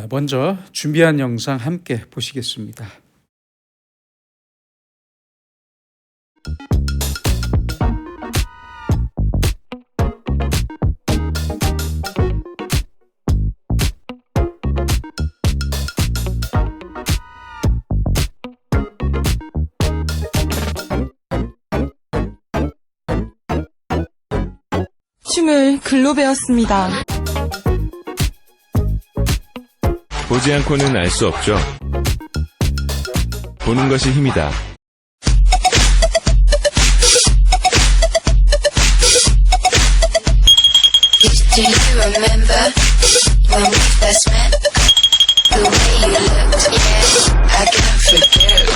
먼저 준비한 영상 함께 보시겠습니다. 춤을 글로 배웠습니다. 보지 않고는 알 수 없죠. 보는 것이 힘이다. Do you remember when we first met? The way you looked, yeah, I can't forget.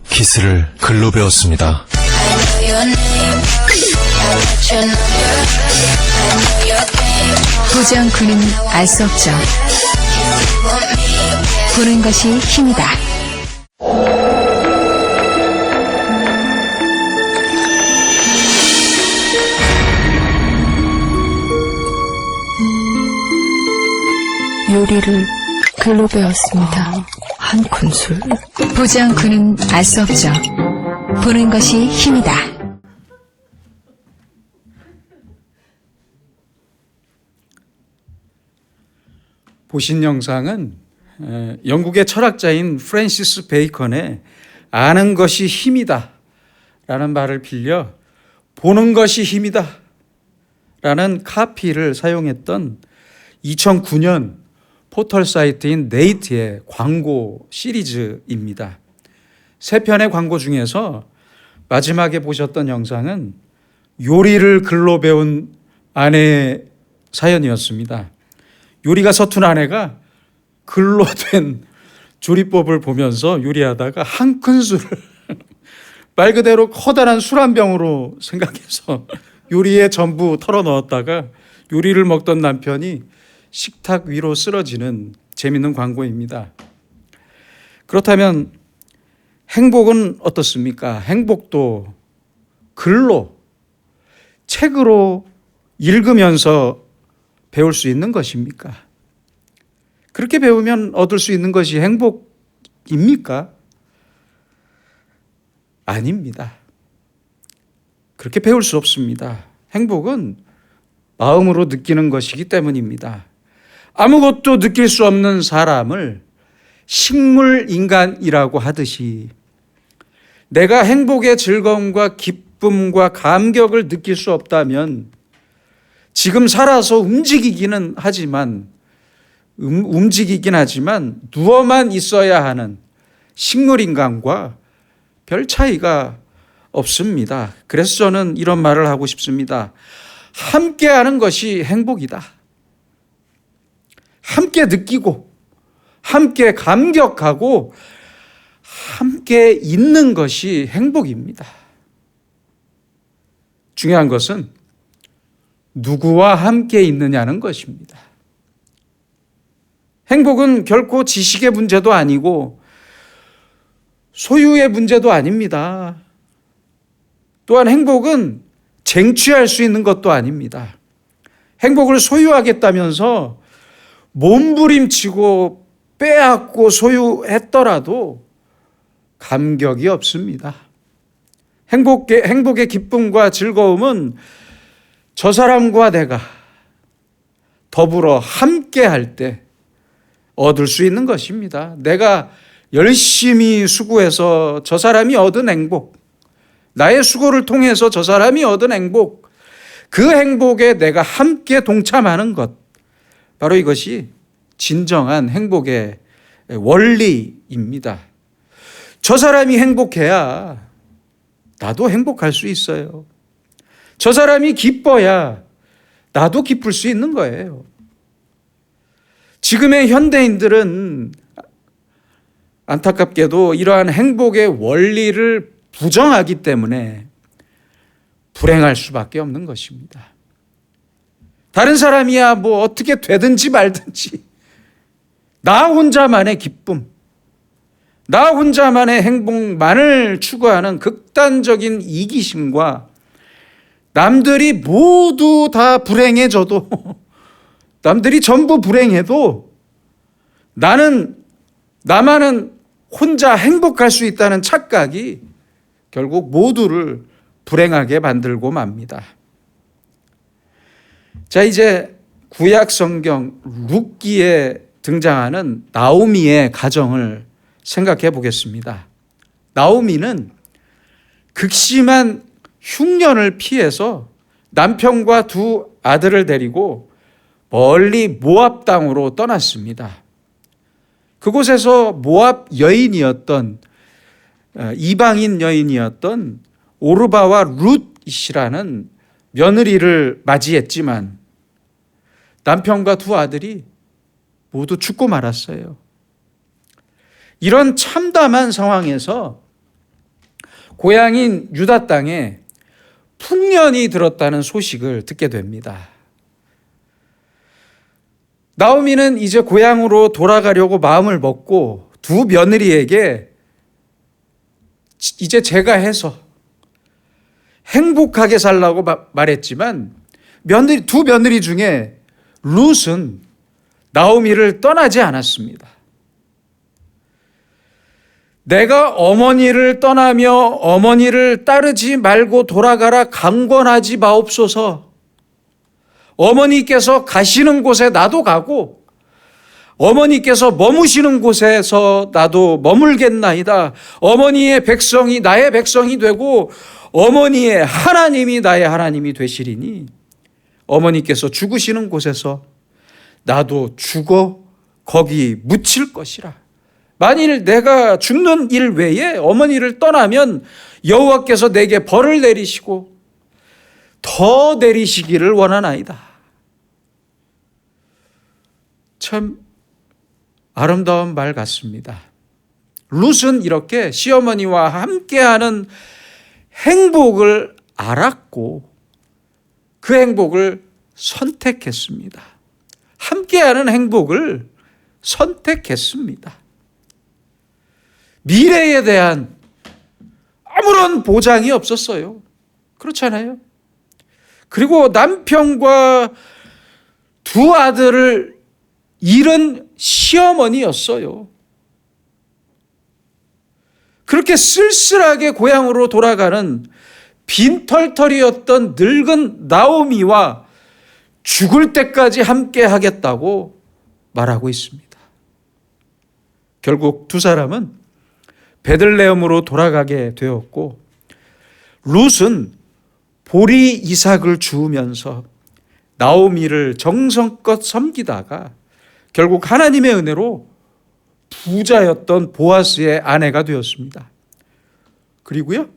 기술을 글로 배웠습니다. I know your name, I got your number, I know your game. 보지 않고는 알 수 없죠. You want me, yeah. 보는 것이 힘이다. 요리를 글로 배웠습니다. 한 큰술. 보지 않고는 알 수 없죠. 보는 것이 힘이다. 보신 영상은 영국의 철학자인 프랜시스 베이컨의 아는 것이 힘이다 라는 말을 빌려 보는 것이 힘이다 라는 카피를 사용했던 2009년 포털 사이트인 네이트의 광고 시리즈입니다. 3편의 광고 중에서 마지막에 보셨던 영상은 요리를 글로 배운 아내의 사연이었습니다. 요리가 서툰 아내가 글로 된 조리법을 보면서 요리하다가 한 큰술을 말 그대로 커다란 술 한 병으로 생각해서 요리에 전부 털어 넣었다가 요리를 먹던 남편이 식탁 위로 쓰러지는 재밌는 광고입니다. 그렇다면 행복은 어떻습니까? 행복도 글로, 책으로 읽으면서 배울 수 있는 것입니까? 그렇게 배우면 얻을 수 있는 것이 행복입니까? 아닙니다. 그렇게 배울 수 없습니다. 행복은 마음으로 느끼는 것이기 때문입니다. 아무것도 느낄 수 없는 사람을 식물인간이라고 하듯이 내가 행복의 즐거움과 기쁨과 감격을 느낄 수 없다면 지금 살아서 움직이긴 하지만 누워만 있어야 하는 식물인간과 별 차이가 없습니다. 그래서 저는 이런 말을 하고 싶습니다. 함께하는 것이 행복이다. 함께 느끼고 함께 감격하고 함께 있는 것이 행복입니다. 중요한 것은 누구와 함께 있느냐는 것입니다. 행복은 결코 지식의 문제도 아니고 소유의 문제도 아닙니다. 또한 행복은 쟁취할 수 있는 것도 아닙니다. 행복을 소유하겠다면서 몸부림치고 빼앗고 소유했더라도 감격이 없습니다. 행복의 기쁨과 즐거움은 저 사람과 내가 더불어 함께 할 때 얻을 수 있는 것입니다. 내가 열심히 수고해서 저 사람이 얻은 행복, 나의 수고를 통해서 저 사람이 얻은 행복, 그 행복에 내가 함께 동참하는 것, 바로 이것이 진정한 행복의 원리입니다. 저 사람이 행복해야 나도 행복할 수 있어요. 저 사람이 기뻐야 나도 기쁠 수 있는 거예요. 지금의 현대인들은 안타깝게도 이러한 행복의 원리를 부정하기 때문에 불행할 수밖에 없는 것입니다. 다른 사람이야 뭐 어떻게 되든지 말든지 나 혼자만의 기쁨, 나 혼자만의 행복만을 추구하는 극단적인 이기심과 남들이 모두 다 불행해져도 남들이 전부 불행해도 나만은 혼자 행복할 수 있다는 착각이 결국 모두를 불행하게 만들고 맙니다. 자, 이제 구약 성경 룻기에 등장하는 나오미의 가정을 생각해 보겠습니다. 나오미는 극심한 흉년을 피해서 남편과 두 아들을 데리고 멀리 모압 땅으로 떠났습니다. 그곳에서 모압 여인이었던 이방인 여인이었던 오르바와 룻이라는 며느리를 맞이했지만 남편과 두 아들이 모두 죽고 말았어요. 이런 참담한 상황에서 고향인 유다 땅에 풍년이 들었다는 소식을 듣게 됩니다. 나오미는 이제 고향으로 돌아가려고 마음을 먹고 두 며느리에게 이제 제가 해서 행복하게 살라고 말했지만 두 며느리 중에 룻은 나오미를 떠나지 않았습니다. 내가 어머니를 떠나며 어머니를 따르지 말고 돌아가라 강권하지 마옵소서. 어머니께서 가시는 곳에 나도 가고 어머니께서 머무시는 곳에서 나도 머물겠나이다. 어머니의 백성이 나의 백성이 되고 어머니의 하나님이 나의 하나님이 되시리니 어머니께서 죽으시는 곳에서 나도 죽어 거기 묻힐 것이라. 만일 내가 죽는 일 외에 어머니를 떠나면 여호와께서 내게 벌을 내리시고 더 내리시기를 원하나이다. 참 아름다운 말 같습니다. 룻은 이렇게 시어머니와 함께하는 행복을 알았고 그 행복을 선택했습니다. 함께하는 행복을 선택했습니다. 미래에 대한 아무런 보장이 없었어요. 그렇잖아요. 그리고 남편과 두 아들을 잃은 시어머니였어요. 그렇게 쓸쓸하게 고향으로 돌아가는 빈털털이었던 늙은 나오미와 죽을 때까지 함께 하겠다고 말하고 있습니다. 결국 두 사람은 베들레헴으로 돌아가게 되었고 룻은 보리 이삭을 주우면서 나오미를 정성껏 섬기다가 결국 하나님의 은혜로 부자였던 보아스의 아내가 되었습니다. 그리고요,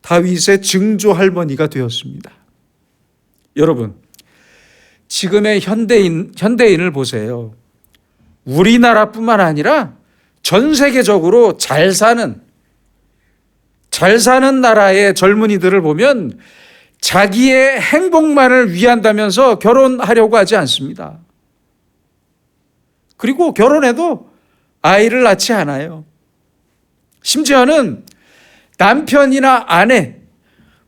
다윗의 증조 할머니가 되었습니다. 여러분, 지금의 현대인을 보세요. 우리나라뿐만 아니라 전 세계적으로 잘 사는 나라의 젊은이들을 보면 자기의 행복만을 위한다면서 결혼하려고 하지 않습니다. 그리고 결혼해도 아이를 낳지 않아요. 심지어는 남편이나 아내,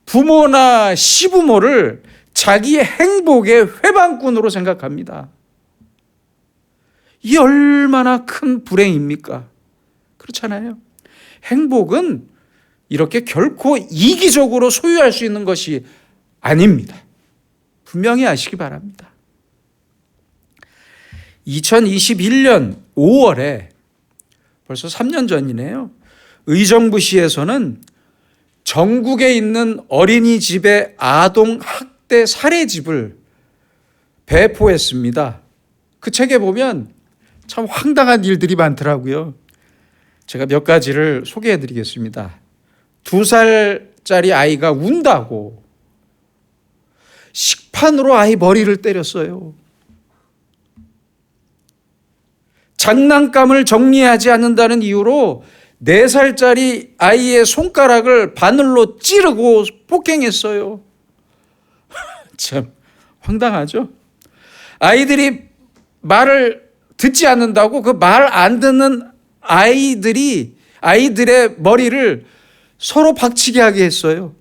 부모나 시부모를 자기의 행복의 회방꾼으로 생각합니다. 이 얼마나 큰 불행입니까? 그렇잖아요. 행복은 이렇게 결코 이기적으로 소유할 수 있는 것이 아닙니다. 분명히 아시기 바랍니다. 2021년 5월에 벌써 3년 전이네요. 의정부시에서는 전국에 있는 어린이집의 아동 학대 사례집을 배포했습니다. 그 책에 보면 참 황당한 일들이 많더라고요. 제가 몇 가지를 소개해 드리겠습니다. 2살짜리 아이가 운다고 식판으로 아이 머리를 때렸어요. 장난감을 정리하지 않는다는 이유로 4살짜리 아이의 손가락을 바늘로 찌르고 폭행했어요. 참 황당하죠? 아이들이 말을 듣지 않는다고 그 말 안 듣는 아이들의 머리를 서로 박치게 하게 했어요.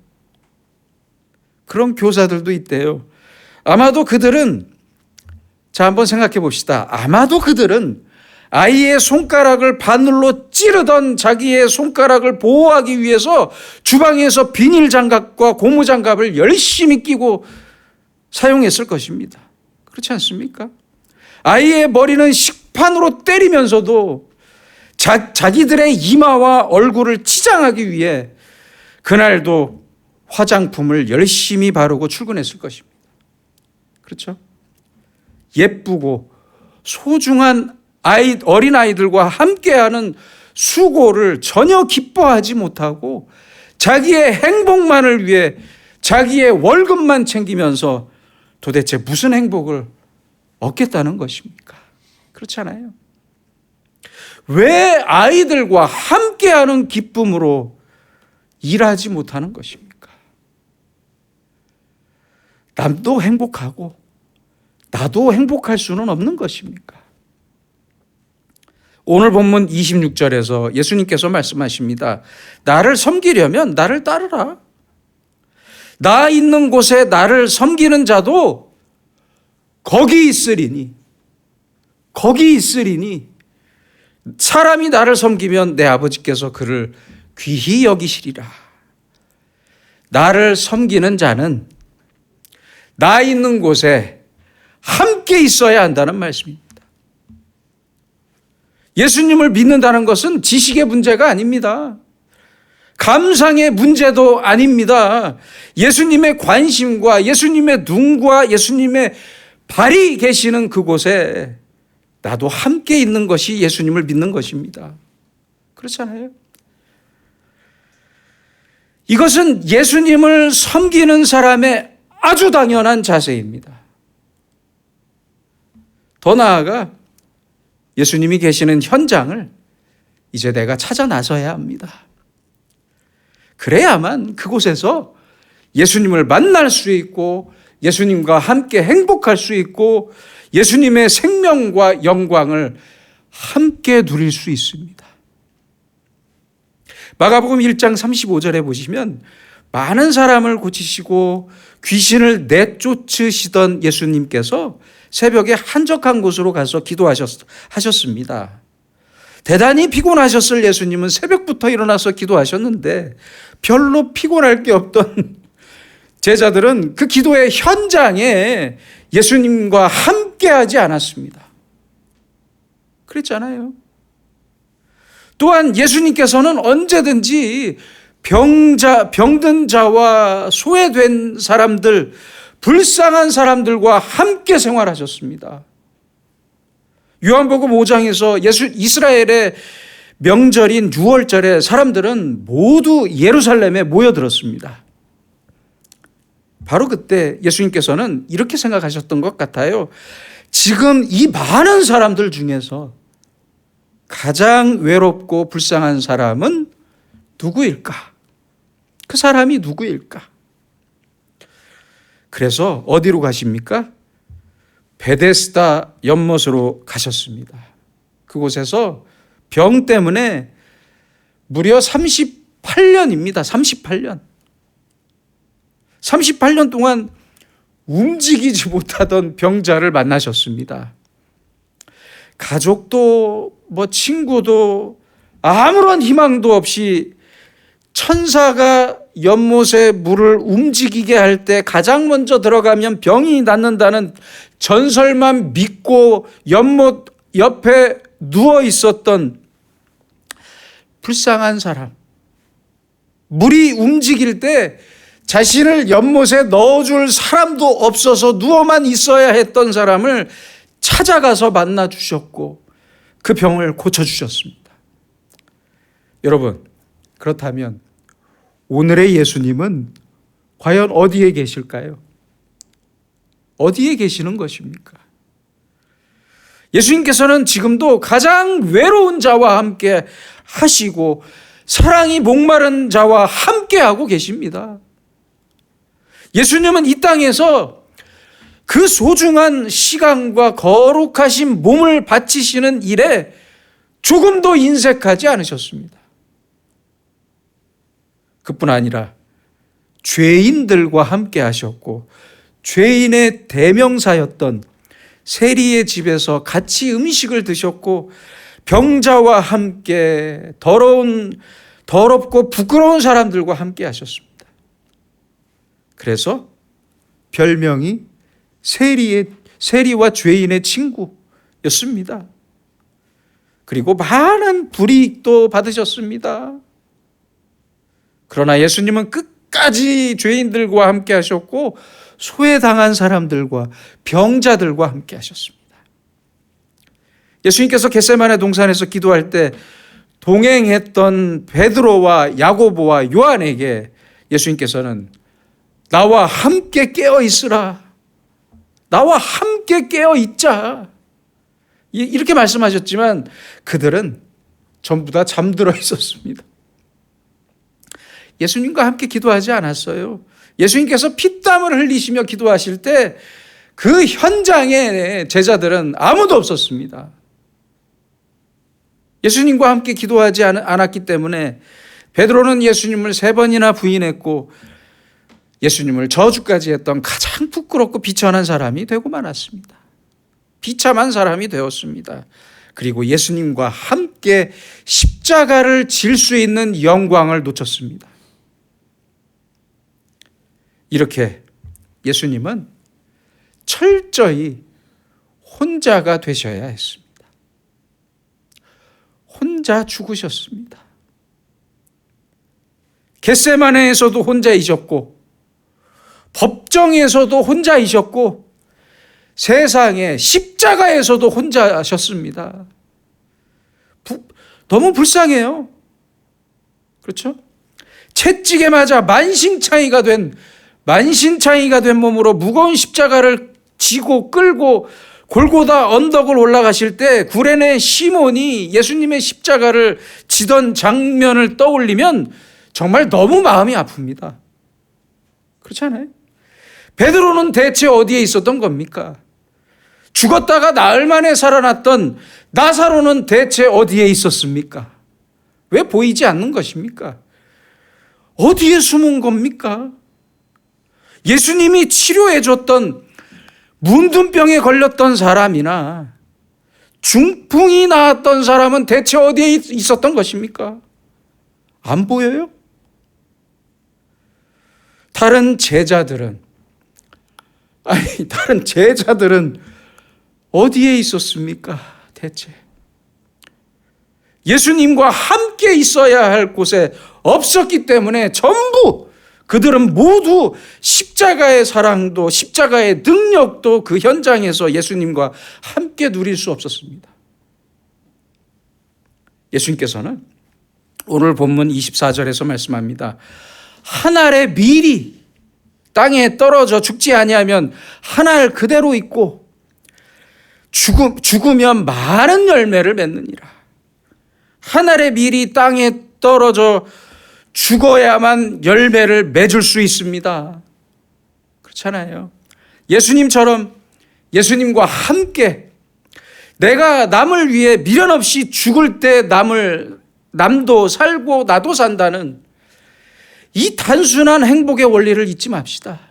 그런 교사들도 있대요. 아마도 그들은, 자, 한번 생각해 봅시다. 아마도 그들은 아이의 손가락을 바늘로 찌르던 자기의 손가락을 보호하기 위해서 주방에서 비닐 장갑과 고무 장갑을 열심히 끼고 사용했을 것입니다. 그렇지 않습니까? 아이의 머리는 식판으로 때리면서도 자기들의 이마와 얼굴을 치장하기 위해 그날도 화장품을 열심히 바르고 출근했을 것입니다. 그렇죠? 예쁘고 소중한 어린아이들과 함께하는 수고를 전혀 기뻐하지 못하고 자기의 행복만을 위해 자기의 월급만 챙기면서 도대체 무슨 행복을 얻겠다는 것입니까? 그렇잖아요. 왜 아이들과 함께하는 기쁨으로 일하지 못하는 것입니까? 남도 행복하고 나도 행복할 수는 없는 것입니까? 오늘 본문 26절에서 예수님께서 말씀하십니다. 나를 섬기려면 나를 따르라. 나 있는 곳에 나를 섬기는 자도 거기 있으리니 사람이 나를 섬기면 내 아버지께서 그를 귀히 여기시리라. 나를 섬기는 자는 나 있는 곳에 함께 있어야 한다는 말씀입니다. 예수님을 믿는다는 것은 지식의 문제가 아닙니다. 감상의 문제도 아닙니다. 예수님의 관심과 예수님의 눈과 예수님의 발이 계시는 그곳에 나도 함께 있는 것이 예수님을 믿는 것입니다. 그렇잖아요. 이것은 예수님을 섬기는 사람의 아주 당연한 자세입니다. 더 나아가 예수님이 계시는 현장을 이제 내가 찾아 나서야 합니다. 그래야만 그곳에서 예수님을 만날 수 있고 예수님과 함께 행복할 수 있고 예수님의 생명과 영광을 함께 누릴 수 있습니다. 마가복음 1장 35절에 보시면 많은 사람을 고치시고 귀신을 내쫓으시던 예수님께서 새벽에 한적한 곳으로 가서 기도하셨습니다. 대단히 피곤하셨을 예수님은 새벽부터 일어나서 기도하셨는데 별로 피곤할 게 없던 제자들은 그 기도의 현장에 예수님과 함께하지 않았습니다. 그랬잖아요. 또한 예수님께서는 언제든지 병든 자와 소외된 사람들, 불쌍한 사람들과 함께 생활하셨습니다. 요한복음 5장에서 이스라엘의 명절인 6월절에 사람들은 모두 예루살렘에 모여들었습니다. 바로 그때 예수님께서는 이렇게 생각하셨던 것 같아요. 지금 이 많은 사람들 중에서 가장 외롭고 불쌍한 사람은 누구일까? 그 사람이 누구일까? 그래서 어디로 가십니까? 베데스다 연못으로 가셨습니다. 그곳에서 병 때문에 무려 38년입니다. 38년. 38년 동안 움직이지 못하던 병자를 만나셨습니다. 가족도 친구도 아무런 희망도 없이 천사가 연못에 물을 움직이게 할 때 가장 먼저 들어가면 병이 낫는다는 전설만 믿고 연못 옆에 누워 있었던 불쌍한 사람, 물이 움직일 때 자신을 연못에 넣어줄 사람도 없어서 누워만 있어야 했던 사람을 찾아가서 만나 주셨고 그 병을 고쳐주셨습니다. 여러분, 그렇다면 오늘의 예수님은 과연 어디에 계실까요? 어디에 계시는 것입니까? 예수님께서는 지금도 가장 외로운 자와 함께 하시고 사랑이 목마른 자와 함께 하고 계십니다. 예수님은 이 땅에서 그 소중한 시간과 거룩하신 몸을 바치시는 일에 조금도 인색하지 않으셨습니다. 그뿐 아니라 죄인들과 함께 하셨고 죄인의 대명사였던 세리의 집에서 같이 음식을 드셨고 병자와 함께 더럽고 부끄러운 사람들과 함께 하셨습니다. 그래서 별명이 세리와 죄인의 친구였습니다. 그리고 많은 불이익도 받으셨습니다. 그러나 예수님은 끝까지 죄인들과 함께 하셨고 소외당한 사람들과 병자들과 함께 하셨습니다. 예수님께서 겟세마네 동산에서 기도할 때 동행했던 베드로와 야고보와 요한에게 예수님께서는 나와 함께 깨어 있으라. 나와 함께 깨어 있자. 이렇게 말씀하셨지만 그들은 전부 다 잠들어 있었습니다. 예수님과 함께 기도하지 않았어요. 예수님께서 피땀을 흘리시며 기도하실 때 그 현장에 제자들은 아무도 없었습니다. 예수님과 함께 기도하지 않았기 때문에 베드로는 예수님을 3번이나 부인했고 예수님을 저주까지 했던 가장 부끄럽고 비천한 사람이 되고 말았습니다. 비참한 사람이 되었습니다. 그리고 예수님과 함께 십자가를 질 수 있는 영광을 놓쳤습니다. 이렇게 예수님은 철저히 혼자가 되셔야 했습니다. 혼자 죽으셨습니다. 겟세마네에서도 혼자이셨고 법정에서도 혼자이셨고 세상에 십자가에서도 혼자셨습니다. 너무 불쌍해요. 그렇죠? 채찍에 맞아 만신창이가 된 몸으로 무거운 십자가를 지고 끌고 골고다 언덕을 올라가실 때 구레네 시몬이 예수님의 십자가를 지던 장면을 떠올리면 정말 너무 마음이 아픕니다. 그렇지 않아요? 베드로는 대체 어디에 있었던 겁니까? 죽었다가 나흘 만에 살아났던 나사로는 대체 어디에 있었습니까? 왜 보이지 않는 것입니까? 어디에 숨은 겁니까? 예수님이 치료해 줬던 문둥병에 걸렸던 사람이나 중풍이 나았던 사람은 대체 어디에 있었던 것입니까? 안 보여요? 다른 제자들은 어디에 있었습니까? 대체 예수님과 함께 있어야 할 곳에 없었기 때문에 전부 그들은 모두 십자가의 사랑도 십자가의 능력도 그 현장에서 예수님과 함께 누릴 수 없었습니다. 예수님께서는 오늘 본문 24절에서 말씀합니다. 한 알의 밀이 땅에 떨어져 죽지 아니하면 한 알 그대로 있고 죽으면 많은 열매를 맺느니라. 한 알의 밀이 땅에 떨어져 죽어야만 열매를 맺을 수 있습니다. 그렇잖아요. 예수님처럼 예수님과 함께 내가 남을 위해 미련 없이 죽을 때 남도 살고 나도 산다는 이 단순한 행복의 원리를 잊지 맙시다.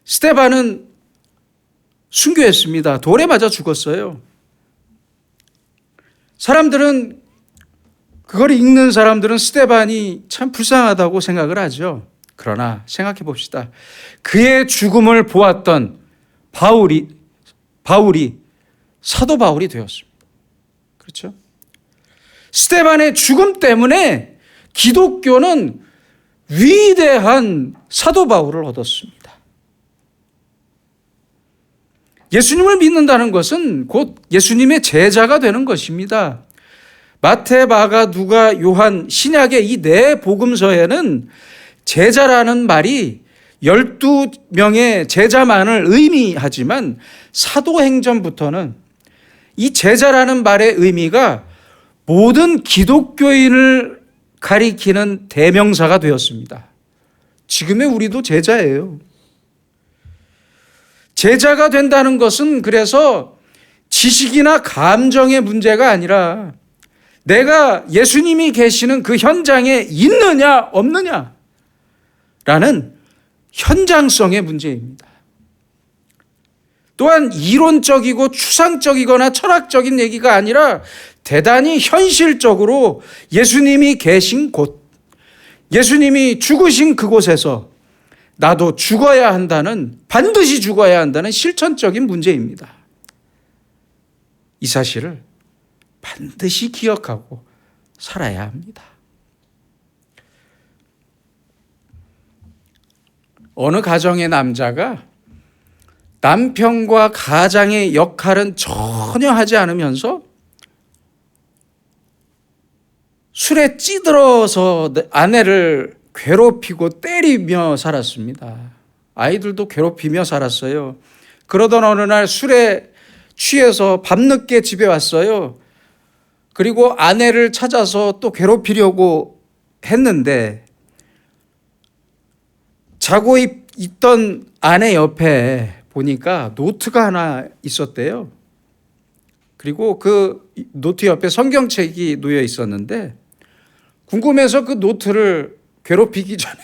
스데반은 순교했습니다. 돌에 맞아 죽었어요. 그걸 읽는 사람들은 스데반이 참 불쌍하다고 생각을 하죠. 그러나 생각해 봅시다. 그의 죽음을 보았던 바울이 사도 바울이 되었습니다. 그렇죠? 스데반의 죽음 때문에 기독교는 위대한 사도 바울을 얻었습니다. 예수님을 믿는다는 것은 곧 예수님의 제자가 되는 것입니다. 마태, 마가, 누가, 요한, 신약의 이 네 복음서에는 제자라는 말이 12명의 제자만을 의미하지만 사도행전부터는 이 제자라는 말의 의미가 모든 기독교인을 가리키는 대명사가 되었습니다. 지금의 우리도 제자예요. 제자가 된다는 것은 그래서 지식이나 감정의 문제가 아니라 내가 예수님이 계시는 그 현장에 있느냐 없느냐라는 현장성의 문제입니다. 또한 이론적이고 추상적이거나 철학적인 얘기가 아니라 대단히 현실적으로 예수님이 계신 곳, 예수님이 죽으신 그곳에서 나도 죽어야 한다는, 반드시 죽어야 한다는 실천적인 문제입니다. 이 사실을 반드시 기억하고 살아야 합니다. 어느 가정의 남자가 남편과 가장의 역할은 전혀 하지 않으면서 술에 찌들어서 아내를 괴롭히고 때리며 살았습니다. 아이들도 괴롭히며 살았어요. 그러던 어느 날 술에 취해서 밤늦게 집에 왔어요. 그리고 아내를 찾아서 또 괴롭히려고 했는데 자고 있던 아내 옆에 보니까 노트가 하나 있었대요. 그리고 그 노트 옆에 성경책이 놓여 있었는데 궁금해서 그 노트를 괴롭히기 전에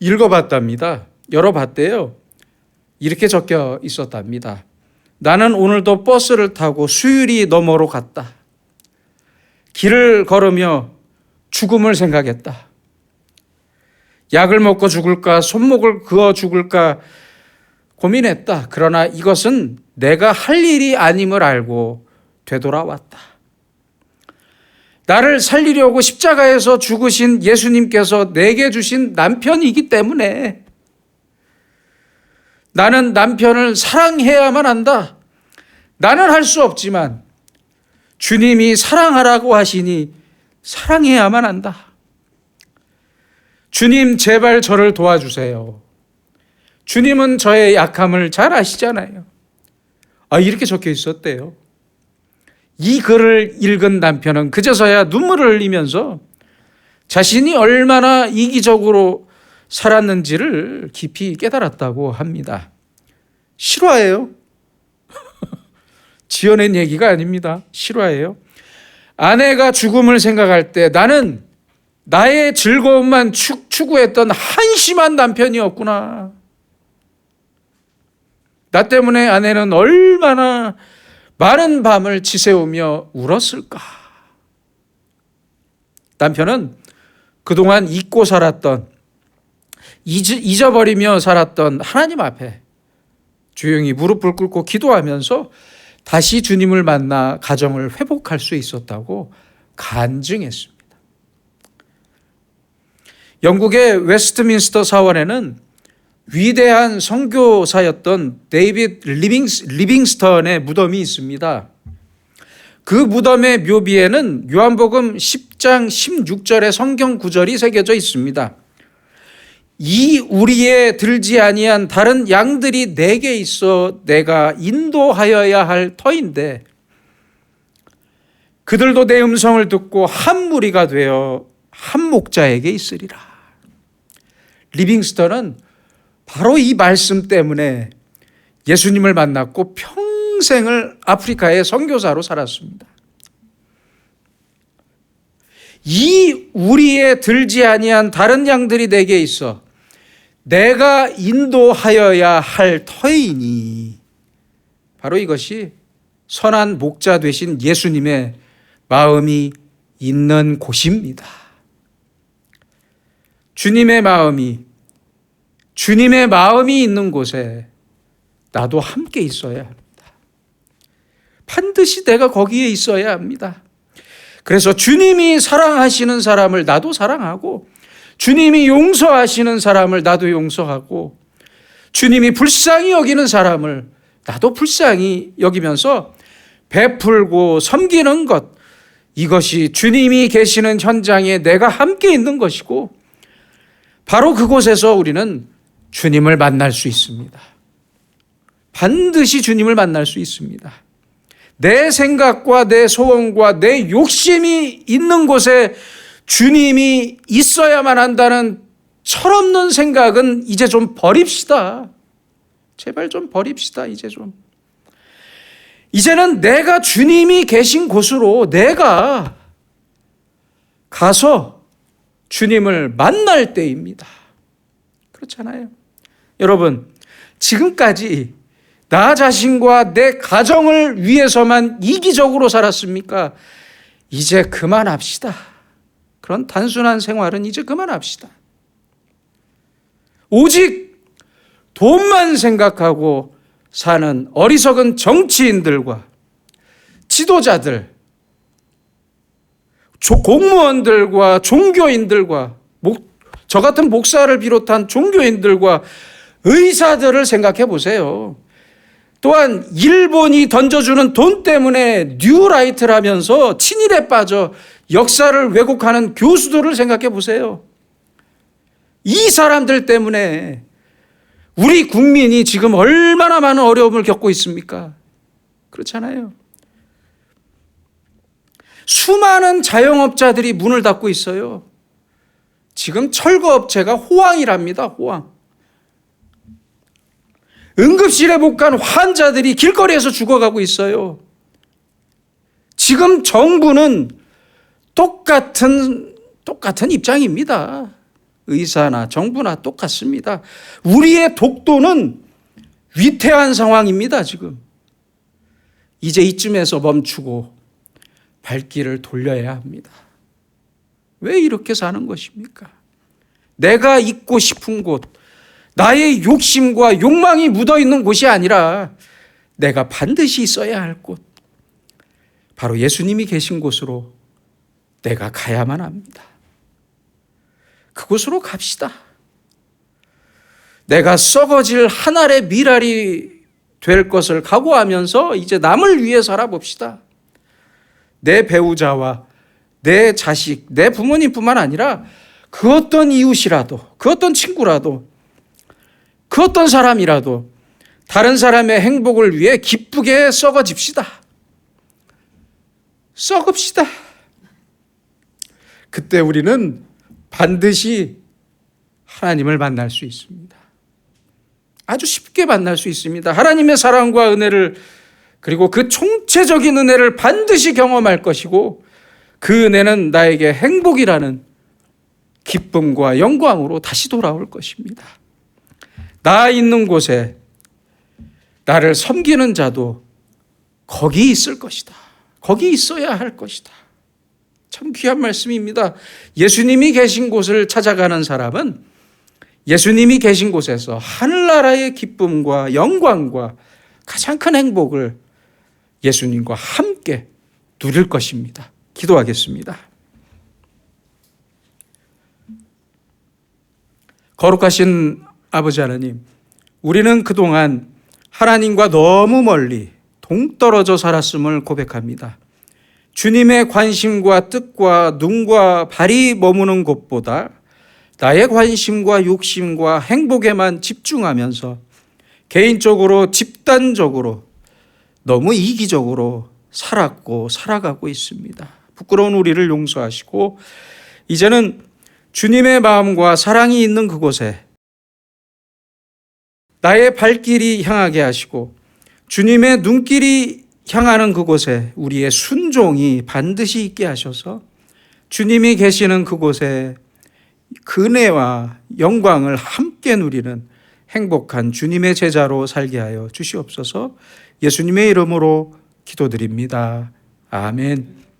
읽어봤답니다. 열어봤대요. 이렇게 적혀 있었답니다. 나는 오늘도 버스를 타고 수유리 너머로 갔다. 길을 걸으며 죽음을 생각했다. 약을 먹고 죽을까, 손목을 그어 죽을까 고민했다. 그러나 이것은 내가 할 일이 아님을 알고 되돌아왔다. 나를 살리려고 십자가에서 죽으신 예수님께서 내게 주신 남편이기 때문에 나는 남편을 사랑해야만 한다. 나는 할 수 없지만 주님이 사랑하라고 하시니 사랑해야만 한다. 주님, 제발 저를 도와주세요. 주님은 저의 약함을 잘 아시잖아요. 이렇게 적혀 있었대요. 이 글을 읽은 남편은 그제서야 눈물을 흘리면서 자신이 얼마나 이기적으로 살았는지를 깊이 깨달았다고 합니다. 실화예요. 지어낸 얘기가 아닙니다. 실화예요. 아내가 죽음을 생각할 때 나는 나의 즐거움만 추구했던 한심한 남편이었구나. 나 때문에 아내는 얼마나 많은 밤을 지새우며 울었을까. 남편은 그동안 잊고 살았던, 잊어버리며 살았던 하나님 앞에 조용히 무릎을 꿇고 기도하면서 다시 주님을 만나 가정을 회복할 수 있었다고 간증했습니다. 영국의 웨스트민스터 사원에는 위대한 선교사였던 데이빗 리빙스턴의 무덤이 있습니다. 그 무덤의 묘비에는 요한복음 10장 16절의 성경 구절이 새겨져 있습니다. 이 우리에 들지 아니한 다른 양들이 내게 있어 내가 인도하여야 할 터인데 그들도 내 음성을 듣고 한 무리가 되어 한 목자에게 있으리라. 리빙스턴은 바로 이 말씀 때문에 예수님을 만났고 평생을 아프리카의 선교사로 살았습니다. 이 우리에 들지 아니한 다른 양들이 내게 있어 내가 인도하여야 할 터이니, 바로 이것이 선한 목자 되신 예수님의 마음이 있는 곳입니다. 주님의 마음이 있는 곳에 나도 함께 있어야 합니다. 반드시 내가 거기에 있어야 합니다. 그래서 주님이 사랑하시는 사람을 나도 사랑하고, 주님이 용서하시는 사람을 나도 용서하고, 주님이 불쌍히 여기는 사람을 나도 불쌍히 여기면서 베풀고 섬기는 것, 이것이 주님이 계시는 현장에 내가 함께 있는 것이고, 바로 그곳에서 우리는 주님을 만날 수 있습니다. 반드시 주님을 만날 수 있습니다. 내 생각과 내 소원과 내 욕심이 있는 곳에 주님이 있어야만 한다는 철없는 생각은 이제 좀 버립시다. 제발 좀 버립시다. 이제는 내가 주님이 계신 곳으로 내가 가서 주님을 만날 때입니다. 그렇잖아요. 여러분, 지금까지 나 자신과 내 가정을 위해서만 이기적으로 살았습니까? 이제 그만합시다. 그런 단순한 생활은 이제 그만합시다. 오직 돈만 생각하고 사는 어리석은 정치인들과 지도자들, 공무원들과 종교인들과 저 같은 목사를 비롯한 종교인들과 의사들을 생각해 보세요. 또한 일본이 던져주는 돈 때문에 뉴라이트를 하면서 친일에 빠져 역사를 왜곡하는 교수들을 생각해 보세요. 이 사람들 때문에 우리 국민이 지금 얼마나 많은 어려움을 겪고 있습니까? 그렇잖아요. 수많은 자영업자들이 문을 닫고 있어요. 지금 철거업체가 호황이랍니다. 호황. 응급실에 못 간 환자들이 길거리에서 죽어가고 있어요. 지금 정부는 똑같은 입장입니다. 의사나 정부나 똑같습니다. 우리의 독도는 위태한 상황입니다. 지금 이제 이쯤에서 멈추고 발길을 돌려야 합니다. 왜 이렇게 사는 것입니까? 내가 있고 싶은 곳, 나의 욕심과 욕망이 묻어있는 곳이 아니라 내가 반드시 있어야 할 곳, 바로 예수님이 계신 곳으로 내가 가야만 합니다. 그곳으로 갑시다. 내가 썩어질 한 알의 밀알이 될 것을 각오하면서 이제 남을 위해 살아봅시다. 내 배우자와 내 자식, 내 부모님뿐만 아니라 그 어떤 이웃이라도, 그 어떤 친구라도, 그 어떤 사람이라도 다른 사람의 행복을 위해 기쁘게 썩어집시다. 썩읍시다. 그때 우리는 반드시 하나님을 만날 수 있습니다. 아주 쉽게 만날 수 있습니다. 하나님의 사랑과 은혜를, 그리고 그 총체적인 은혜를 반드시 경험할 것이고, 그 은혜는 나에게 행복이라는 기쁨과 영광으로 다시 돌아올 것입니다. 나 있는 곳에 나를 섬기는 자도 거기 있을 것이다. 거기 있어야 할 것이다. 참 귀한 말씀입니다. 예수님이 계신 곳을 찾아가는 사람은 예수님이 계신 곳에서 하늘나라의 기쁨과 영광과 가장 큰 행복을 예수님과 함께 누릴 것입니다. 기도하겠습니다. 거룩하신 아버지 하나님, 우리는 그동안 하나님과 너무 멀리 동떨어져 살았음을 고백합니다. 주님의 관심과 뜻과 눈과 발이 머무는 곳보다 나의 관심과 욕심과 행복에만 집중하면서 개인적으로, 집단적으로 너무 이기적으로 살았고 살아가고 있습니다. 부끄러운 우리를 용서하시고 이제는 주님의 마음과 사랑이 있는 그곳에 나의 발길이 향하게 하시고 주님의 눈길이 향하는 그곳에 우리의 순종이 반드시 있게 하셔서 주님이 계시는 그곳에 은혜와 영광을 함께 누리는 행복한 주님의 제자로 살게 하여 주시옵소서. 예수님의 이름으로 기도드립니다. 아멘.